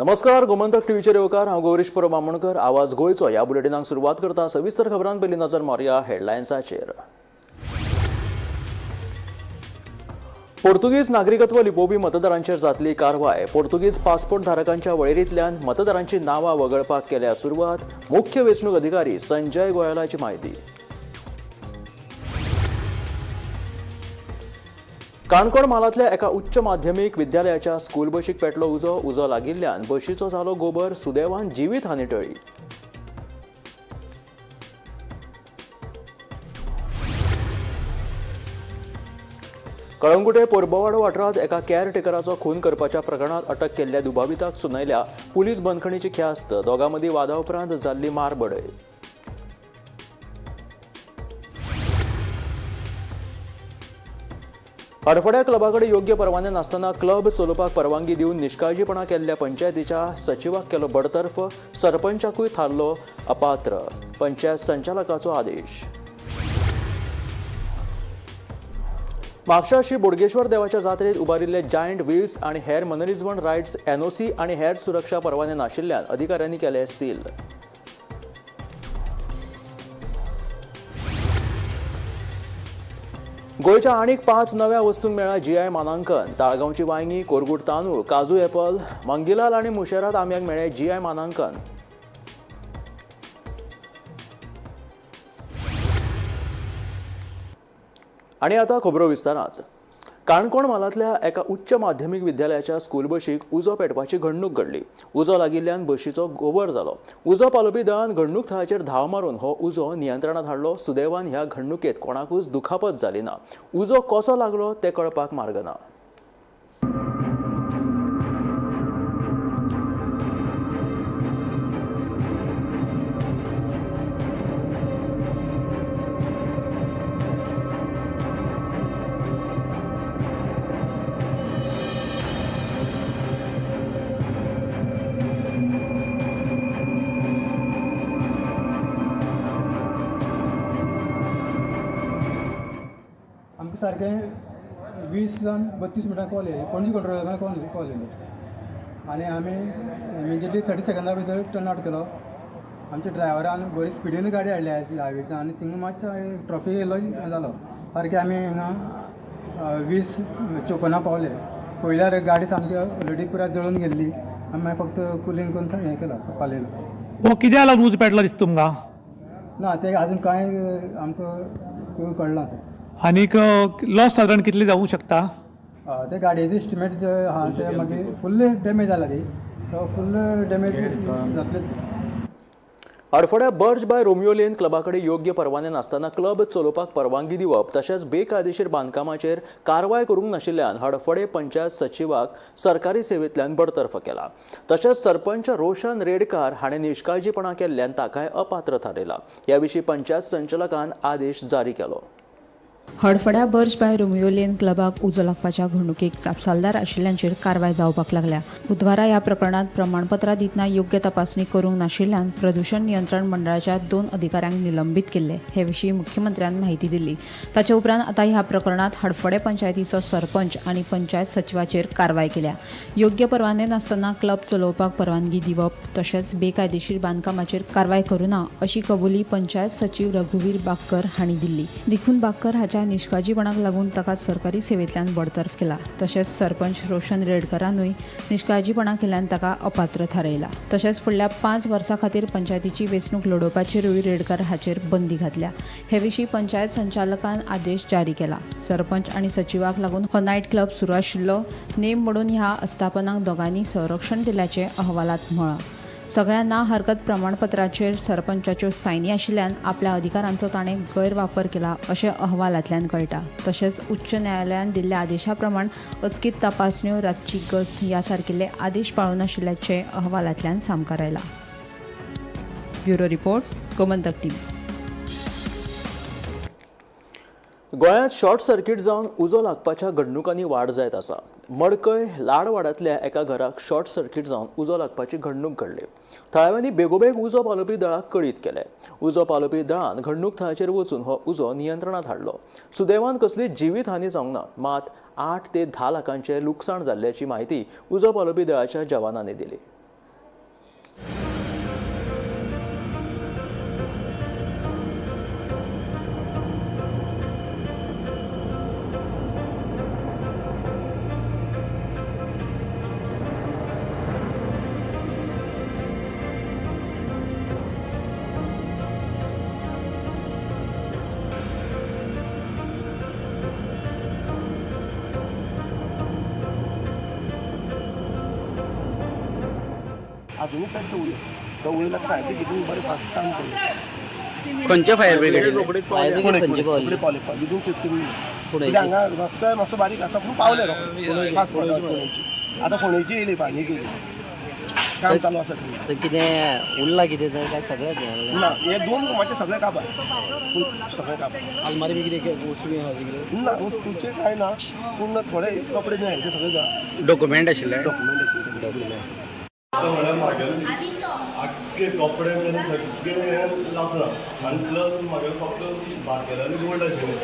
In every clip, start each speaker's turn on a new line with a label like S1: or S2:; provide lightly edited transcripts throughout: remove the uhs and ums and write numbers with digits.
S1: नमस्कार, गोमंतक टीव्हीचे येवकार हांव गौरीश पुरो बामणकर. आवाज गोयचो ह्या बुलेटिनाक सुरवात करता. सविस्तर खबरां पयलीं नजर मारया हेडलायन्साचेर. पोर्तुगीज नागरिकत्व लिपोवपी मतदारांचेर जातली कारवाय. पोर्तुगीज पासपोर्ट धारकांच्या वळेरींतल्यान मतदारांची नांवां वगळपाक केल्या सुरवात. मुख्य वेंचणूक अधिकारी संजय गोयलाची माहिती. काणकोण म्हालांतल्या एका उच्च माध्यमीक विद्यालयाच्या स्कूल बशीक पेटलो उजो लागिल्ल्यान बशीचो जालो गोबर. सुदैवान जिवीत हानी टळ्ळी. कळंगुटे पोरबोवाडो वाठारांत एका कॅरटेकराचो खून करपाच्या प्रकरणात अटक केल्ल्या दुबाविताक सुनायल्या पुलीस बंदखणीची ख्यास्त. दोगां मदीं वादा उपरांत जाल्ली मारबडय. हडफड्या क्लबाकडे योग्य परवाने नासतना क्लब चलोवपाक परवानगी दिवन निश्काळजीपणा केल्ल्या पंचायतीच्या सचिवाक केलो बडतर्फ. सरपंचाकूय थारलो अपात्र. पंचायत संचालकाचो आदेश. म्हापशा श्री बोडगेश्वर देवाच्या जात्रेत उबारिल्ले जायंट व्हील्स आनी हेर मनरिजवण रायड्स एनओसी आनी हेर सुरक्षा परवाने नाशिल्ल्यान अधिकाऱ्यांनी केले सील. गोयच्या आनीक 5 नव्या वस्तूंक मेळ्ळा जीआय मानांकन. ताळगांवची वांयगी, कोरगूट तांदूळ, काजू एपल, मंगीलाल आनी मुशेरात आंब्याक मेळ्ळें जीआय मानांकन. आनी आतां खबरो विस्तारांत. काणकोण म्हालांतल्या एका उच्च माध्यमीक विद्यालयाच्या स्कूल बशीक उजो पेटपाची घडणूक घडली. उजो लागिल्ल्यान बशीचो गोबर जालो. उजो पालोवपी दळान घडणूक थळाचेर धांव मारून हो उजो नियंत्रणांत हाडलो. सुदैवान ह्या घडणुकेंत कोणाकूच दुखापत जाली ना. उजो कसो लागलो तें कळपाक मार्ग ना.
S2: सारखे 20 जावन 32 मिनटां कॉल येयली. पणजी कंट्रोल कॉल येयली आनी आमी इमिजिएटली 30 सेकंदां भितर टर्न आउट केलो. आमच्या ड्रायव्हरान बरी स्पिडीन गाडी हाडली हायवेच्यान आनी थिंगा मातसो ट्रॉफीक येयलो जालो. सारकें आमी हिंगा 20:54 पावले. पयल्यार गाडी सामकी ऑलरेडी पुराय जळून गेल्ली. आमी मागीर फक्त कुलींग करून हें केलो, पालयलो.
S3: कित्याक लागून उजो पेटलो दिसता तुमकां?
S2: ना तें आजून कांय आमकां कळना.
S3: आनीक लॉस सादारण कितली जावंक शकता?
S2: ते गाडयेचो एस्टिमेट जो आहा ते मागीर फुल्ल डॅमेज जाला ती. फुल्ल डॅमेज जातले.
S1: हडफड्या बर्ज बाय रोमियो लेन क्लबाकडे योग्य परवाने नासतना क्लब चलोवपाक परवानगी दिवप तशेंच बेकायदेशीर बांदकामाचेर कारवाय करूंक नाशिल्ल्यान हडफडे पंचायत सचिवाक सरकारी सेवेंतल्यान बडतर्फ केला. तशेंच सरपंच रोशन रेडकार हाणें निश्काळजीपणा केल्ल्यान ताकाय अपात्र थारयला. ह्या विशीं पंचायत संचालकान आदेश जारी केलो.
S4: हडफड्या बर्ज बाय रोमियो लेन क्लबाक उजो लागपाच्या घडणुकेक जापसालदार आशिल्ल्यांचेर कारवाय जावपाक लागल्या. बुधवारा ह्या प्रकरणात प्रमाणपत्रां दितना योग्य तपासणी करूंक नाशिल्ल्यान प्रदूषण नियंत्रण मंडळाच्या 2 अधिकाऱ्यांक निलंबीत केल्ले. हे विशीं मुख्यमंत्र्यान माहिती दिली. ताचे उपरांत आतां ह्या प्रकरणात हडफडे पंचायतीचो सरपंच आनी पंचायत सचिवाचेर कारवाय केल्या. योग्य परवाने नासतना क्लब चलोवपाक परवानगी दिवप तशेंच बेकायदेशीर बांदकामाचेर कारवाय करूं ना अशी कबुली पंचायत सचिव रघुवीर बाक्कर हांणी दिल्ली. देखून बाक्कर हाच्या निश्काळजीपणाक लागून ताका सरकारी सेवेंतल्यान बडतर्फ केला. तशेंच सरपंच रोशन रेडकरानूय निश्काळजीपणा केल्ल्यान ताका अपात्र थारयला. तशेंच फुडल्या 5 वर्सां खातीर पंचायतीची वेंचणूक लडोवपाचेरूय रेडकर हाचेर बंदी घातल्या. हे विशीं पंचायत संचालकान आदेश जारी केला. सरपंच आनी सचिवाक लागून हो नायट क्लब सुरू आशिल्लो. नेम म्हणून ह्या अस्थापनांक दोगांनी संरक्षण दिल्याचें अहवालांत म्हळां. सगळ्या ना हरकत प्रमाणपत्राचेर सरपंचाच्यो सायनी आशिल्ल्यान आपल्या अधिकारांचो ताणें गैरवापर केला अशें अहवालांतल्यान कळटा. तशेंच उच्च न्यायालयान दिल्ल्या आदेशा प्रमाण अचकीत तपासण्यो, रातची गस्त ह्या सारकिल्ले आदेश पाळून नाशिल्ल्याचें अहवालांतल्यान सामकार आयलां. Bureau report, Gomantak TV.
S1: गोंयांत शॉर्ट सर्किट जावन उजो लागपाच्या घडणुकांनी वाड जायत आसा. मडकय लाडवाड्यांतल्या एका घराक शॉर्ट सर्किट जावन उजो लागपाची घडणूक घडली. थळाव्यांनी बेगोबेग उजो पालोवपी दळाक कळीत केले. उजो पालोवपी दळान घडणूक थळाचेर वचून हो उजो नियंत्रणांत हाडलो. सुदैवान कसली जिवीत हानी जावंक ना. मात 8 ते 10 लाखांचे लुकसाण जाल्ल्याची माहिती उजो पालोवपी दळाच्या जवानांनी दिली.
S5: हातूनच पेट्टा उडय तो उडयला फायर ब्रिगेडीन बरें फास्ट काम केलें
S6: खंयचे फायर ब्रिगेड
S5: फुडें पावले विदीन 15 मिनिट हांगा रस्तो मातसो बारीक आसा पूण पावले फास्ट फोंडेची आतां फोंडेची येयली पाणी गेली काम चालू आसा
S6: असं कितें उरला कितें तर काय सगळें
S5: ना हे 2 रुमाचे सगळे काबार सगळे काबार
S6: आलमारी बी कितें वस्तू बी आहा
S5: ना वस्तूचे कांय ना पूण थोडे कपडे बी हांचे सगळे
S6: डॉक्युमेंट आशिल्ले
S5: डॉक्युमेंट आशिल्ले
S7: आख्खे कपडे बीन सगळे लागला आनी प्लस म्हागे फक्त बारकेल्यान गोल्ड आशिल्ले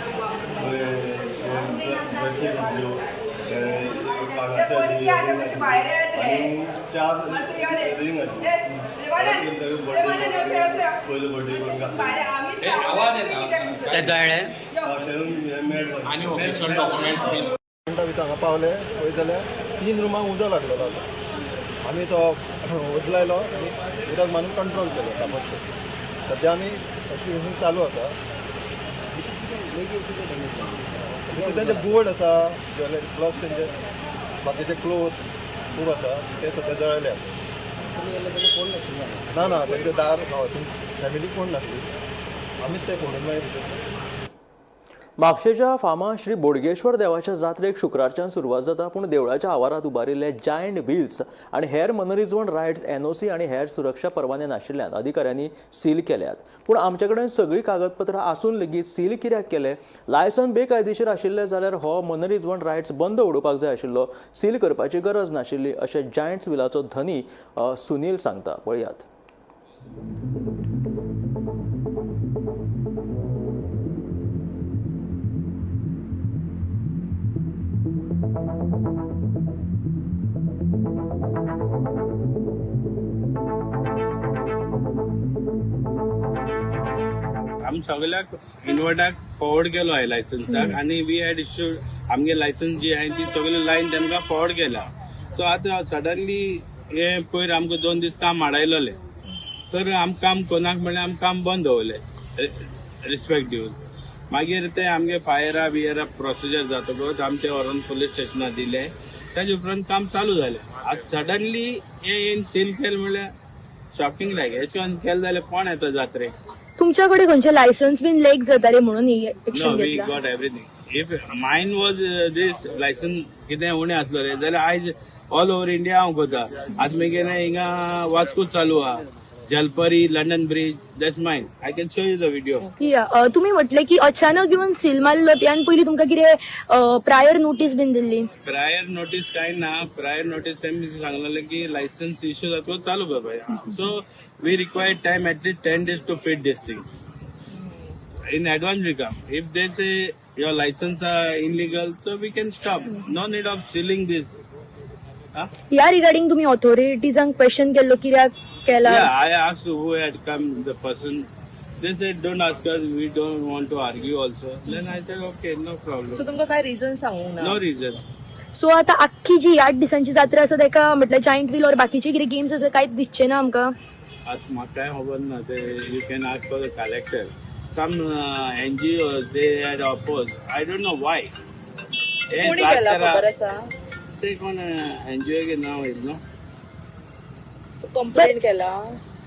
S7: आनी 4 रिंग पयले बर्थडे
S8: आणि ऑफिशियल डॉक्युमेंट्स बीन
S7: भितर हांगा पावले पळयत जाल्यार 3 रुमांक उदक लागलेलो आमी तो उजलायलो आनी उदक मारून कंट्रोल केलो ताबडतोब सद्या आमी अशी चालू आसा तेंचे बोर्ड आसा ज्वेलरी प्लस तेंचे बाकीचे क्लोथ खूब आसा ते सद्या जळयले आसा ना ना तेंचे दार फॅमिली कोण नासली आमीच ते फोडून मागीर
S1: म्हापशेच्या फामाद श्री बोडगेश्वर देवाच्या जात्रेक शुक्रारच्यान सुरवात जाता पूण देवळाच्या आवारांत उबारिल्ले जायंट व्हील्स आनी हेर मनरिजवण रायड्स NOC आनी हेर सुरक्षा परवाने नाशिल्ल्यान अधिकाऱ्यांनी सील केल्यात पूण आमचे कडेन सगळीं कागदपत्रां आसून लेगीत सील कित्याक केले लायसन बेकायदेशीर आशिल्ले जाल्यार हो मनरिजवण रायड्स बंद उडोवपाक जाय आशिल्लो सील करपाची गरज नाशिल्ली अशें जायंट्स व्हिलाचो धनी सुनील सांगता पळयात
S8: आमी सगळ्याक इन्वर्टाक फॉरवर्ड केलो आहे लायसन्साक आणि वी हॅड इश्यूड आमगे लायसन्स जी आहे ती सगळी लायन तांकां फॉरवर्ड केला सो आतां सडनली हे पयर आमकां 2 दीस काम हाडायलोले तर आमकां काम कोणाक म्हणलें आमकां काम बंद दवरलें रिस्पेक्ट दिवन मागीर ते आमगे फायरा बियरा प्रोसिजर जातकच आमचे व्हरून पुलीस स्टेशनार दिले ताजे उपरांत काम चालू जालें आतां सडनली हे येवन सील केलें म्हणल्यार शॉकिंग लायक अशें केलें जाल्यार कोण येता जात्रेक
S9: तुमच्याकडे खंयचे लायसन्स बीन लेक जाताले म्हणून ही
S8: No,
S9: एक्शन
S8: we
S9: घेतला
S8: got everything. If mine was this license कितें उणें आसलो रे जाल्यार आयज ऑल ओव्हर इंडिया हांव करता आतां मगे हिंगा वास्को चालू आहा जलपरी London bridge that's mine I can show you the video
S9: तुम्ही म्हटले की अचानक येऊन सील मारलो त्यान पयली तुमकां कितें प्रायर नोटीस बीन दिल्ली
S8: प्रायर नोटीस काय ना प्रायर नोटीस त्यांनी सांगलेलें की लायसन्स इश्यू जातकच चालू करपाक so we required time at least 10 days to fit these things in advance we come if they say your license are illegal so we can stop no need of sealing this
S9: या regarding तुम्ही ऑथॉरिटीजांक question केल्लो कित्याक केला
S8: Yeah, I asked who had come, the person. They said, don't ask us, we don't want to argue also. Then I said, okay, no problem.
S10: So तुमकां काय reason सांगूंक ना
S8: No reason.
S9: So आता अख्खी जी 8 दिसांची जात्रा आसा तेका म्हटल्यार जायंट व्हील और बाकीचे कितें गेम्स आसा कांयच दिसचे ना आमकां
S8: As म्हाका खबर ना ते you can ask for the collector. Some NGOs, they had opposed. I don't know why.
S10: कोणी केला खबर आसा
S8: ते कोण NGO के नाव आहे no?
S10: कंप्लेंट केला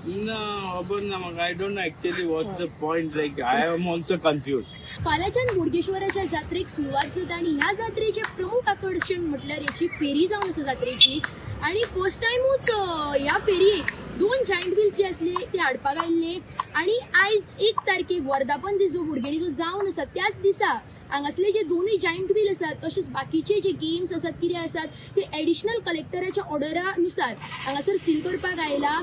S8: No, खबर ना म्हाका. I don't know actually what's the point. Like I am also confused.
S11: फाल्याच्यान बोडगेश्वराच्या जात्रेक सुरवात जाता आणि ह्या जात्रेचे प्रमुख आकर्षण म्हटल्यार याची फेरी जावन आसा जात्रेची आणि फर्स्ट टाइमूच ह्या फेरयेक 2 जायंट व्हील जे असले ते हाडपाक आयिल्ले आणि आयज 1 तारखेक वर्धापन दीस जो बोडगेणीचो जावन आसा त्याच दिसा हांगासले जे 2 जायंट व्हील आसात तशेंच बाकीचे जे गेम्स आसात कितें आसात ते एडिशनल कलेक्टराच्या ऑर्डरानुसार हांगासर सील करपाक आयला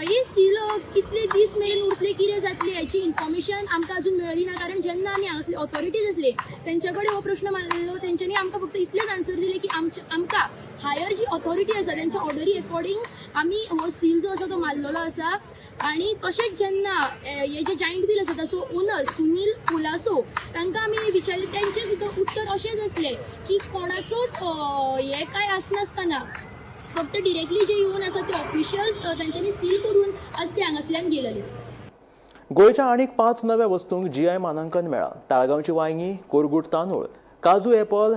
S11: हे सील कितले दीस मेरेन उरतले कितें जातले हाची इन्फॉर्मेशन आमकां अजून मेळ्ळी ना कारण जेन्ना आमी हांगासले ऑथॉरिटीज आसले तेंच्या कडेन हो प्रश्न मांडलो तेंच्यांनी आमकां फक्त इतलेच आन्सर दिले की आमकां हायर जी ऑथॉरिटी आसा त्यांच्या ऑर्डरी अकॉर्डिंग आमी हो सील जो आसा तो मारलेलो आसा आणि तशेंच जेन्ना हे जे जायंट व्हील आसा ताचो ओनर सुनील कुलासो तांकां आमी विचारले तेंचे सुद्दां उत्तर अशेंच आसलें की कोणाचोच हे काय आसनासतना फक्त डिरेक्टली जे येवन आसा ते ऑफिशियल्स तेंच्यांनी सील करून आज ते हांगासल्यान गेलेले
S1: गोंयच्या आनीक 5 नव्या वस्तूंक GI मानांकन मेळ्ळां ताळगांवची वांयगी कोरगूट तांदूळ काजू एपल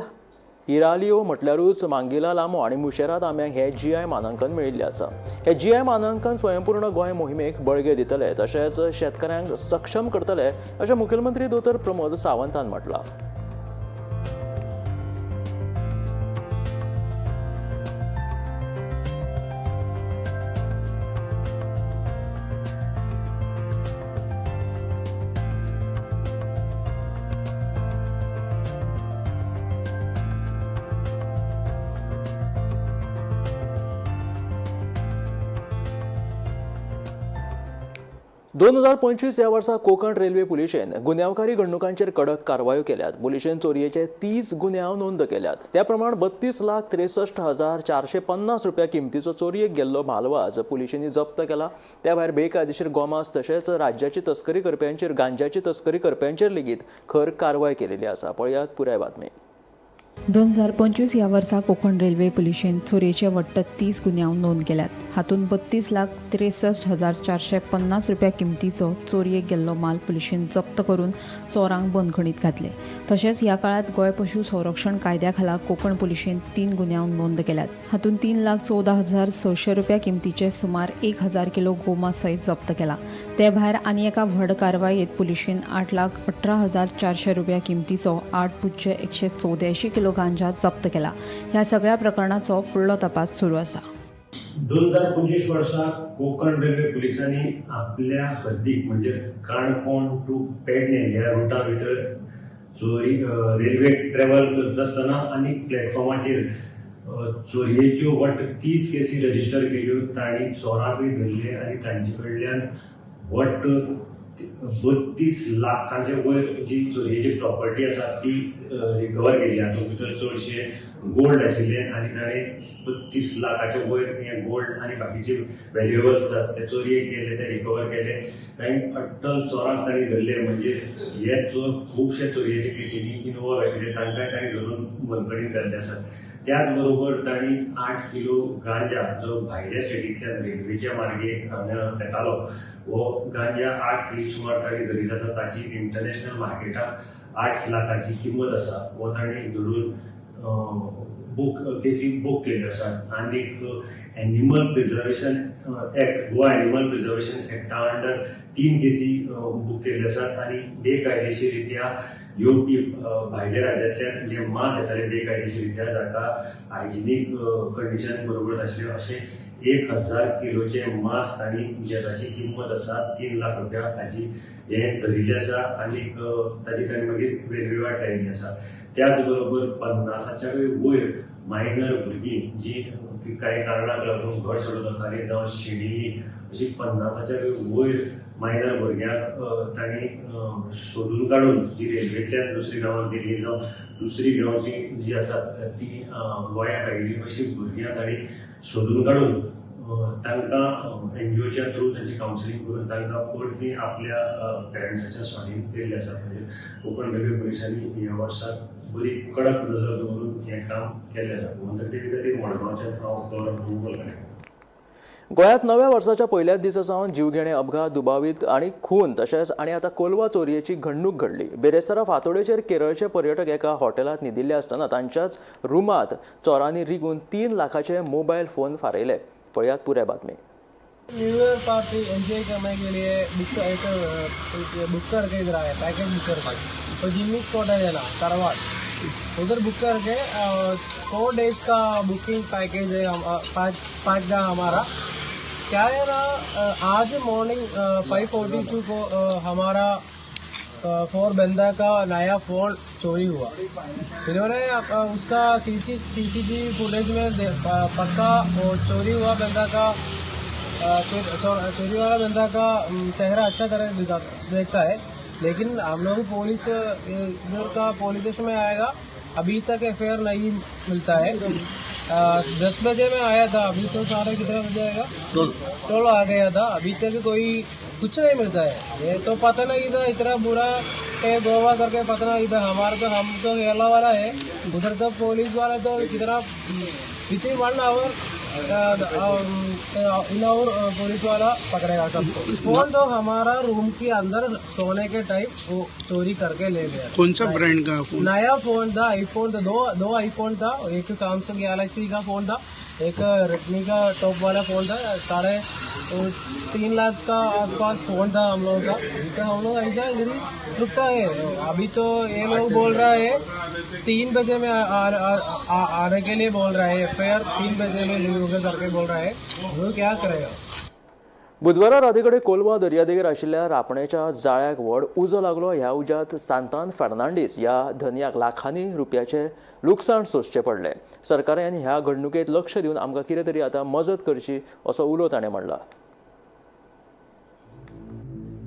S1: इरालियो म्हटल्यारूच मांगिला लांबो आणि मुशेरा तांब्यांक हे GI मानांकन मेळिल्लें आसा. हे GI मानांकन स्वयंपूर्ण गोंय मोहिमेक बळगे दितले तशेंच शेतकऱ्यांक सक्षम करतले अशें मुखेलमंत्री दोतोर प्रमोद सावंतान म्हटलां. दोन 2025 ह्या वर्सा कोकण रेल्वे पुलिशेन गुन्यांवकारी घडणुकांचेर कडक कारवायो केल्यात. पुलिशेन चोरयेचे 30 गुन्यांव नोंद केल्यात. त्या प्रमाण 32,63,450 रुपया किमतीचो चोरयेक गेल्लो म्हालवाज पुलिशेनी जप्त केला. त्या भायर बेकायदेशीर गोमांस तशेंच राज्याची तस्करी करप्यांचेर गांजाची तस्करी करप्यांचेर लेगीत खर कारवाय केलेली आसा. पळयात पुराय बातमी.
S4: 2025 ह्या वर्सा कोकण रेल्वे पुलिशेन चोरयेचे वट्ट 30 गुन्यांव नोंद केल्यात. हातूंत 32,63,450 रुपया किमतीचो चोरयेक गेल्लो माल पुलिशेन जप्त करून चोरांक बंदखणीत घातले. तशेंच ह्या काळात गोंय पशु संरक्षण कायद्या खाला कोकण पुलिशेन 3 गुन्यांव नोंद केल्यात. हातूंत 3,14,600 रुपया किमतीचे सुमार 1,000 किलो गोमांस सयत जप्त केला. ते भायर आनी एका व्हड कारवायेत पुलिशेन 8,18,400 रुपया किमतीचो 8.184 किलो गांजा जप्त केला. ह्या सगळ्या प्रकरणाचो फुडलो तपास सुरू आसा.
S12: 2025 वर्सा कोकण रेल्वे पुलिसांनी आपल्या हद्दीक म्हणजे काणकोण टू पेडणे ह्या रुटा भितर चोरी रेल्वे ट्रॅव्हल करता आसतना आनी प्लॅटफॉर्माचेर चोरयेच्यो वट्ट 30 केसी रजिस्टर केल्यो. तांणी चोरांकूय धरले आनी तांचे कडल्यान वट्ट 32 लाखांचे वयर जी चोरयेची प्रॉपर्टी आसा ती रिकवर केली. हातूंत भितर चडशे गोल्ड आशिल्ले आनी ताणें 32 लाखाचे वयर हे गोल्ड आनी बाकीचे व्हॅल्युएबल्स आसात ते चोरयेक गेले, ते रिकवर केले. कांय अट्टल चोरांक तांणी धरले. म्हणजे हे चोर खुबशे चोरयेचे केसींनी इनवॉल्व आशिल्ले, तांकांय तांणी धरून बंदखणीत घाल्ले आसात. त्याच बरोबर तांणी 8 किलो गांजा जो भायल्या स्टेटींतल्यान रेल्वेच्या मार्गे हांगा येतालो हो गांजा 8 किलो सुमार तांणी धरिल्लो आसा. ताची इंटरनॅशनल मार्केटाक 8 लाखाची किंमत आसा. हो तांणी धरून केसी बूक केल्ल्यो आसात. आनीक animal preservation act Goa animal preservation एक्टा अंडर 3 केसी बूक केल्ल्यो आसात. आनी बेकायदेशीररित्या येवपी भायल्या राज्यांतल्यान जे मांस येताले बेकायदेशीररित्या जाका हायजिनीक कंडिशन बरोबर नाशिल्ले अशें 1,000 किलोचे मांस तांणी जाची किंमत आसा 3 लाख रुपया हाजी हे धरिल्ले आसा. आनीक ताची तांणी मागीर वेगळी वाट लायिल्ली आसा. त्याच बरोबर 50च्या वयर मायनर भुरगीं जी कांय कारणाक लागून घर सोडून वतालीं जावं शेणिल्लीं अशीं 50च्या वयर मायनर भुरग्यांक तांणी सोदून काडून जी रेल्वेंतल्यान दुसरी गांवांत गेल्लीं जावं दुसरी गांवची जी आसात ती गोंयांत आयिल्लीं अशीं भुरग्यां तांणी सोदून काडून तांकां NGOच्या थ्रू तांची कावन्सिलींग करून तांकां परती आपल्या पेरंट्साच्या स्वाधीन केल्ले आसात. म्हणजे कोकण रेल्वे पुलिसांनी ह्या वर्साक बरी कडक नजर दवरून हें काम केल्लें आसा. म्हणटकीर ते खातीर मडगांवचे हांव गौरव केलें.
S1: गोंयांत नव्या वर्साच्या पयल्याच दिसा सावन जीवघेणे अपघात, दुबावीत आणि खून तशेंच आनी आतां कोलवा चोरयेची घडणूक घडली. बेरेस्तारा फांतोडेचेर केरळचे पर्यटक एका हॉटेलांत न्हिदिल्ले आसतना तांच्याच रुमांत चोरांनी रिगून 3 लाखाचे मोबायल फोन फारयले. पळयात पुराय बातमी.
S2: न्यू ईयर पार्टी एंजॉय करने के लिए बुक करके इधर आया, पैकेज बुक करके तो जिम्मी स्पॉट है ना कारवार, उधर बुक करके 4 डेज का बुकिंग पैकेज है. 5 का हमारा क्या है ना, आज मॉर्निंग 5:42 को हमारा 4 बंदा का नया फोन चोरी हुआ. इन्होंने उसका CCTV फुटेज में पक्का वो चोरी हुआ बंदा का चोरी वाला बंदा का चेहरा अच्छा तरह देखता है. लेकिन हम लोग पुलिस इधर का पुलिस स्टेशन में आएगा, अभी तक FIR नहीं मिलता है. 10 बजे में आया था, अभी तो सारे कितना बजे आएगा, टोल आ गया था. अभी तक कोई कुछ नहीं मिलता है. ये तो पता नहीं था इतना बुरा है गोवा करके, पता नहीं था. हमारा तो हम तो केरला वाला है, उधर तो पुलिस वाला तो कितना विथिन 1 आवर
S5: इन और पुलिस वाला पकड़ेगा सबको। फोन तो हमारा रूम के अंदर सोने के टाइम वो चोरी करके ले गया।
S8: कौन सा ब्रांड का फोन?
S5: नया फोन था, आईफोन था, दो आईफोन था, एक सैमसंग गैलेक्सी का फोन था, एक रेडमी का टॉप वाला फोन था। 3.5 लाख का आसपास फोन था हम लोगों का। तो हम लोग ऐसा इधर ही रुकता है। अभी तो ये लोग बोल रहा है 3 बजे में आने के लिए बोल रहा है। FIR 3 बजे में लीव करके बोल रहा है। वो क्या करेगा?
S1: बुधवारा रातीकडे कोलवा दर्यादेगेर आशिल्ल्या रापणेच्या जाळ्याक व्हड उजो लागलो. ह्या उज्यात सांतान फेर्नांडीस ह्या धन्याक लाखांनी रुपयाचे लुकसाण सोंसचें पडलें. सरकारान ह्या घडणुकेत लक्ष दिवन आमकां कितें तरी आतां मजत करची असो उलो ताणें म्हणला.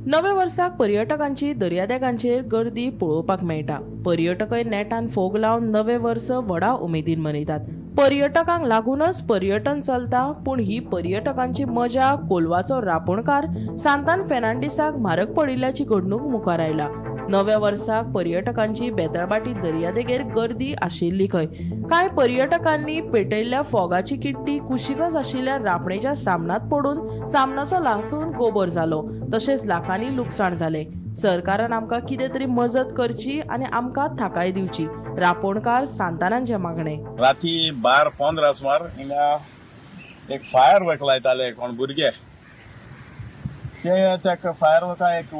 S13: नव्या वर्साक पर्यटकांची दर्यादेगांचेर गर्दी पळोवपाक मेळटा. पर्यटकय नेटान फोग लावन नवे वर्स व्हडा उमेदीन मनयतात. पर्यटकांक लागूनच पर्यटन चलता, पूण ही पर्यटकांची मजा कोलवाचो रापणकार सांतान फेर्नांडीसाक म्हारग पडिल्ल्याची घडणूक मुखार आयला. नव्या वर्साक पर्यटकांची बेतळबाटी दर्यादेगेर गर्दी आशिल्ली खंय. कांय पर्यटकांनी पेटयल्ल्या फोगाची किट्टी कुशीकच आशिल्ल्या रापणेच्या सामनात पडून सामनाचो लासून गोबर जालो. तशेंच लाखांनी लुकसाण जालें. सरकारान आमकां कितें तरी मजत करची आनी आमकां थाकाय दिवची. रापणकार सांतानांचें मागणें.
S8: राती 12:15 सुमार हिंगा एक फायर वर्क लायताले कोण भुरगे. ते फायर वर्का एक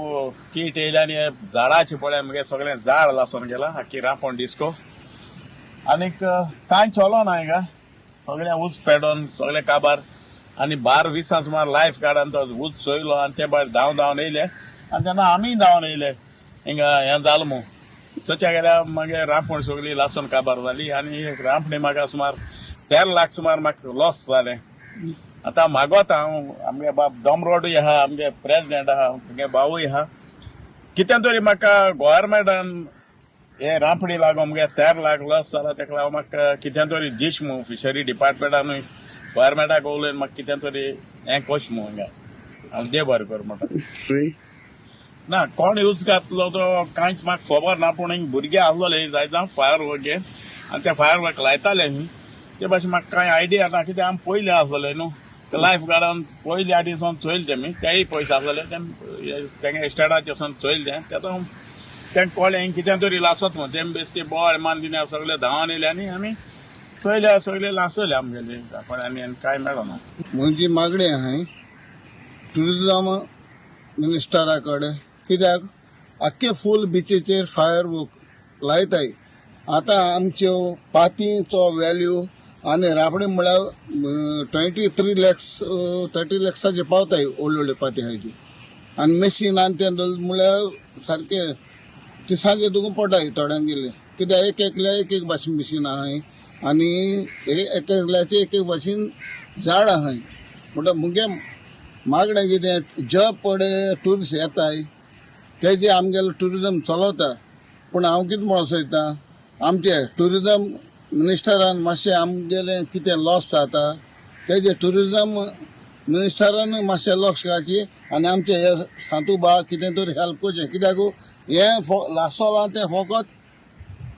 S8: कीट येयले आनी झाडाचे पळय मगे सगळें झाड लासून गेलां आख्खी रापण डिस्को. आनीक कांय चलो ना हिंगा. सगळें उंच पेडोन सगळें काबार आनी 12-20 सुमार लायफ गार्डान तो उंच चोयलो आनी ते भायर धांवन येयले. आनी तेन्ना आमी धांवन येयले हिंगा हें जालें मू. थंयच्या गेल्यार मागीर रांपण सगळी लासून काबार जाली आनी रांपणी म्हाका सुमार 13 लाख सुमार म्हाका लॉस जालें. आतां मागोत हांव आमगे बाब डॉमरोडूय आहा, आमगे प्रेसिडेंट आहा, तुगे भावूय आहा, कितें तरी म्हाका गोव्हर्मेंटान हे रांपणी लागून मगे 13 लाख लॉस जाला. तेका लागून म्हाका कितें तरी दिश मू फिशरी डिपार्टमेंटानूय गोव्हर्मेंटाक उलयन म्हाका कितें तरी हें कोश मू हिंगा. हांव देव बरें कर म्हणटा. ना कोण यूज घातलो तो कांयच म्हाका खबर ना, पूण हिंग भुरगे आसलोले जायत फायर वर्क घेवन आनी ते फायर वर्क लायताले ही. ते भाशेन म्हाका कांय आयडिया ना कित्याक आमी पयले आसलोले न्हू. ते लायफ गार्डान पयले आटीसून चोयले तेमी, तेय पयशे आसलेले तेंगे एस्टेटाचे वचून चोयले ते. तेतून तेंका कळ्ळें हिंग कितें तरी लासत म्हणून तेमी बेश्टे बोवाळ मान दिले सगळे धांवन येयले आनी आमी चोयले सगळे लासले आमगेले कोणांनी आनी कांय मेळना.
S14: म्हजी मागणी आहा ट्युरिजम मिनिस्टरा कडेन, कित्याक आख्खे फूल बिचीचेर फायर वर्क लायताय. आतां आमच्यो पातींचो व्हॅल्यू आनी रापणी म्हळ्यार 23 lakhs 30 lakhsचे पावताय व्हडल्यो व्हडल्यो पाती आहाय ती. आनी मेशीन आनी ते म्हळ्यार सारके तिसांचे तुका पडटाय थोड्यांक गेले. कित्याक एक एकल्या एक एक भाशेन मशीन आहाय आनी एक एकल्याचे एक एक भाशेन झाड आहाय. म्हणटा मुगे मागणें कितें जे पडे ट्युरिस्ट येताय तेजे आमगेलो ट्युरिजम चलवता. पूण हांव कितें म्हणून सोदतां आमचे ट्युरिजम मिनिस्टरान मातशें आमगेलें कितें लॉस जाता तेजे ट्युरिजम मिनिस्टरानूय मातशें लक्ष घालची आनी आमचे हे सांतूबा कितें तरी हेल्प करचें. कित्याक हें लासोलां तें फकत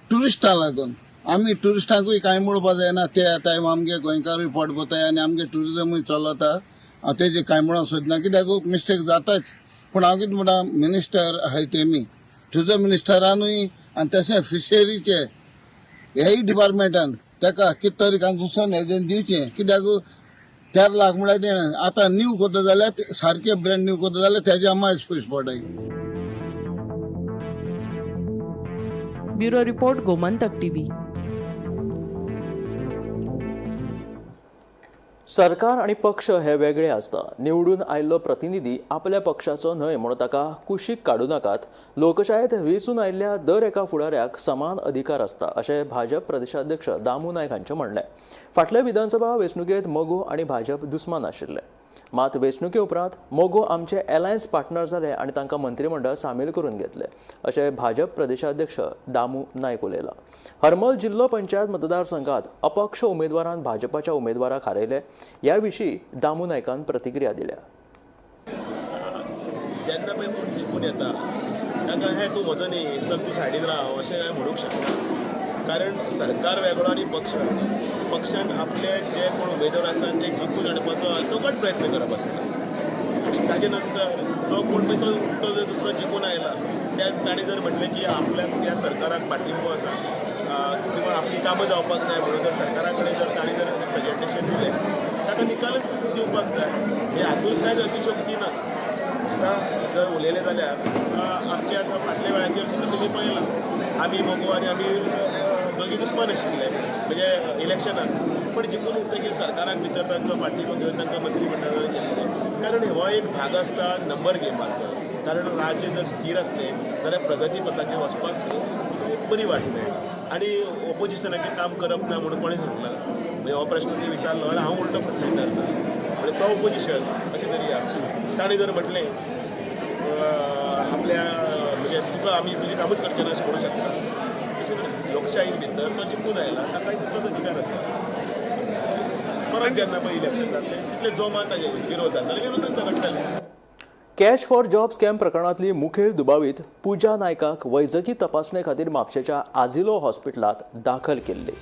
S14: ट्युरिस्टां लागून. आमी ट्युरिस्टांकूय कांय म्हणपाक जायना. ते येताय आमगे गोंयकारूय पोट भरताय आनी आमगे ट्युरिजमूय चलता. हांव तेजे कांय म्हणूंक सोदना कित्याक मिस्टेक जाताच. पूण हांव कितें म्हणटा मिनिस्टर आहाय तेमी ट्युरिजम मिनिस्टरानूय आनी तशें फिशरीचे हेय डिपार्टमेंटान ताका कितें तरी कन्सेशन हेजें दिवचें. कित्याक 13 लाख म्हळ्यार तेणें आतां न्यू करता जाल्यार सारके ब्रँड न्यू करता जाल्यार तेजे मायज पयशे पडटाय.
S13: Bureau report Gomantak TV.
S1: सरकार आणि पक्ष हे वेगळे आसता. निवडून आयिल्लो प्रतिनिधी आपल्या पक्षाचो न्हय म्हणून ताका कुशीक काडूं नाकात. लोकशायेंत वेंचून आयिल्ल्या दर एका फुडाऱ्याक समान अधिकार आसता अशें भाजप प्रदेशाध्यक्ष दामू नायक हांचें म्हणलें. फाटल्या विधानसभा वेंचणुकेंत मोगो आनी भाजप दुस्मान आशिल्ले. मात वेंचणुके उपरांत मोगो आमचे अलायन्स पार्टनर जाले आनी तांकां मंत्रिमंडळ सामील करून घेतले अशें भाजप प्रदेशाध्यक्ष दामू नायक उलयला. हरमल जिल्लो पंचायत मतदारसंघात अपक्ष उमेदवारान भाजपाच्या उमेदवाराक हारयले. ह्या विशीं दामू नायकान प्रतिक्रिया दिल्या.
S7: जेन्ना पळय कोण चिकून येता ताका हें तूं म्हजो न्ही तर तूं सायडीन राव अशें म्हणूंक शकता. कारण सरकार वेगळो आणि पक्ष वेगळो. पक्षान आपले जे कोण उमेदवार आसा ते जिखून हाडपाचो सगळ्यात प्रयत्न करप आसता. ताजे नंतर जो कोण तो दुसरो जिखून आयला ताणें जर म्हटलें की आपल्याक त्या सरकाराक पाठिंबो आसा किंवा आपली कामां जावपाक जाय म्हणून जर सरकारा कडेन जर ताणें जर प्रेजेंटेशन दिलें ताका निकालच दिवपाक जाय. हे हातूंत कांय अतिशयोक्ती ना. आतां जर उलयलें जाल्यार आमच्या आतां फाटल्या वेळाचेर सुद्दां तुमी पळयलां आमी मोगो आनी आमी दोगी दुस्मान आशिल्ले म्हणजे इलेक्शनाक, पण जिखून येतकीर सरकाराक भितर तांचो पाठिंबो घेवन तांकां मंत्री मंडळान केल्लें. कारण हो एक भाग आसता नंबर गेमाचो. कारण राज्य जर स्थिर असलें जाल्यार प्रगती पथाचेर वचपाक एक बरी वाट मेळटा. आनी ऑपोजिशनाचें काम करप ना म्हणून कोणें सांगलां. म्हणजे हो प्रश्न तुमी विचारलो जाल्यार हांव उलटो प्रश्न विचारता. म्हणजे तो ऑपोजिशन अशें तरी ताणें जर म्हटलें आपल्या म्हणजे तुका आमी तुजें कामूच करचें ना अशें म्हणूंक शकता. लोकशाये भितर तो जिखून आयला ताकाय तितलोच अधिकार आसा. परत जेन्ना पळय इलेक्शन जातलें तितले जोमात ताजे विरोध जाता जाल्यार विरोधच घडटलें.
S1: कॅश फॉर जॉब स्कॅम प्रकरणातली मुखेल दुबावीत पूजा नायकाक वैजकी तपासणे खातीर म्हापशेच्या आझिलो हॉस्पिटलांत दाखल केल्ली.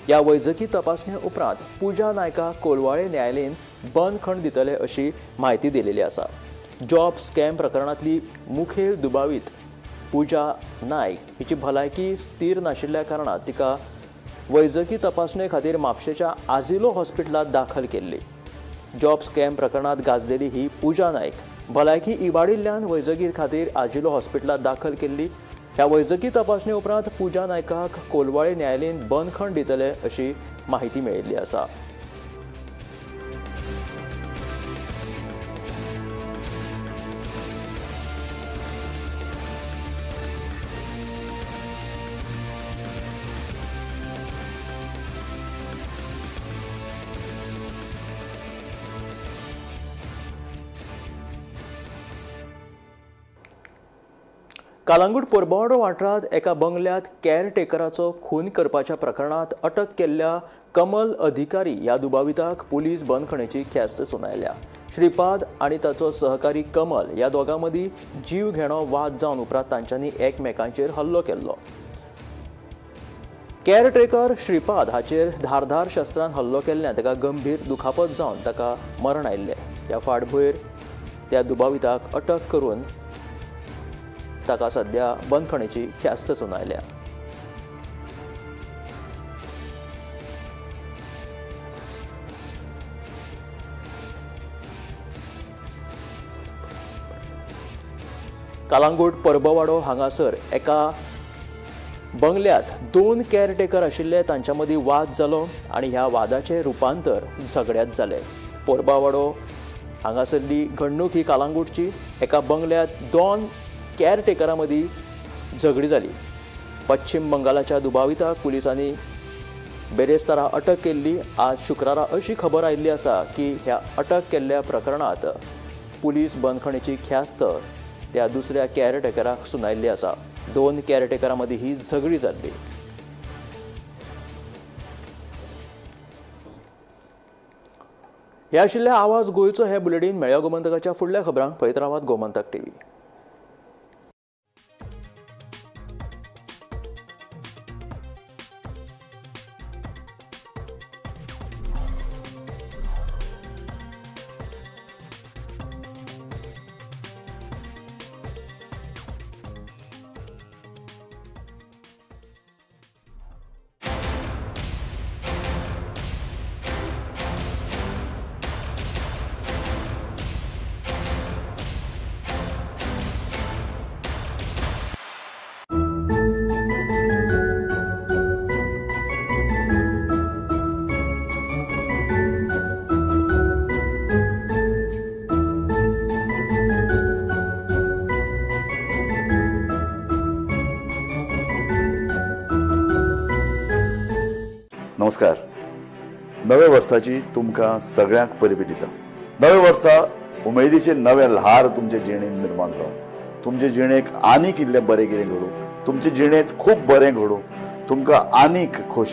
S1: ह्या वैजकी तपासणे उपरांत पूजा नायकाक कोलवाळे न्यायालयान बंदखण दितले अशी म्हायती दिलेली आसा. जॉब स्कॅम प्रकरणातली मुखेल दुबावीत पूजा नायक हिची भलायकी स्थिर नाशिल्ल्या कारणान तिका वैजकी तपासणे खातीर म्हापशेच्या आझिलो हॉस्पिटलांत दाखल केल्ली. जॉब स्कॅम प्रकरणात गाजलेली ही पूजा नायक भलायकी इबाडिल्ल्यान वैजकी खातीर आझिलो हॉस्पिटलांत दाखल केल्ली. ह्या वैजकी तपासणे उपरांत पूजा नायकाक कोलवाळे न्यायालयान बंदखण दितले अशी माहिती मेळिल्ली आसा. कालांगूट पोरबोवाडो वाठारांत एका बंगल्यात कॅरटेकराचो खून करपाच्या प्रकरणात अटक केल्ल्या कमल अधिकारी ह्या दुबाविताक पुलीस बंदखणीची ख्यास्त सुनायल्या. श्रीपाद आनी ताचो सहकारी कमल ह्या दोगां मदीं जीव घेणो वाद जावन उपरांत तांच्यांनी एकमेकांचेर हल्लो केल्लो. कॅरटेकर श्रीपाद हाचेर धारदार शस्त्रान हल्लो केल्ल्यान ताका गंभीर दुखापत जावन ताका मरण आयिल्लें. ह्या फाटभुंयेर त्या दुबाविताक अटक करून ताका सध्या बंदखणीची ख्यास्त सुनायल्या. कालांगूट पर्बवाडो हांगासर एका बंगल्यात 2 कॅरटेकर आशिल्ले तांच्या मदीं वाद जालो आनी ह्या वादाचें रुपांतर झगड्यांत जालें. पोरबावाडो हांगासरली घडणूक ही कालांगूटची. एका बंगल्यात 2 कॅरटेकरां मदीं झगडी जाली. पश्चिम बंगालाच्या दुबाविताक पुलिसांनी बेरेस्तारा अटक केल्ली. आज शुक्रारा अशी खबर आयिल्ली आसा की ह्या अटक केल्ल्या प्रकरणात पुलीस बंदखणीची ख्यास्त त्या दुसऱ्या कॅरटेकराक सुनायल्ली आसा. 2 कॅरटेकरां मदीं ही झगडी जाल्ली. हे आशिल्ले आवाज गोंयचो हे बुलेटिन. मेळया गोमंतकाच्या फुडल्या खबरांक पळयत रावात गोमंतक टीव्ही.
S15: नमस्कार. नव्या वर्साची तुमकां सगळ्यांक परबीं दिता. नव्या वर्सा उमेदीचे नवे ल्हार तुमचे जिणेंत निर्माण जावं. तुमचे जिणेक आनीक इल्लें बरें कितें घडूं. तुमचे जिणेंत खूब बरें घडूं. तुमकां आनीक खोशी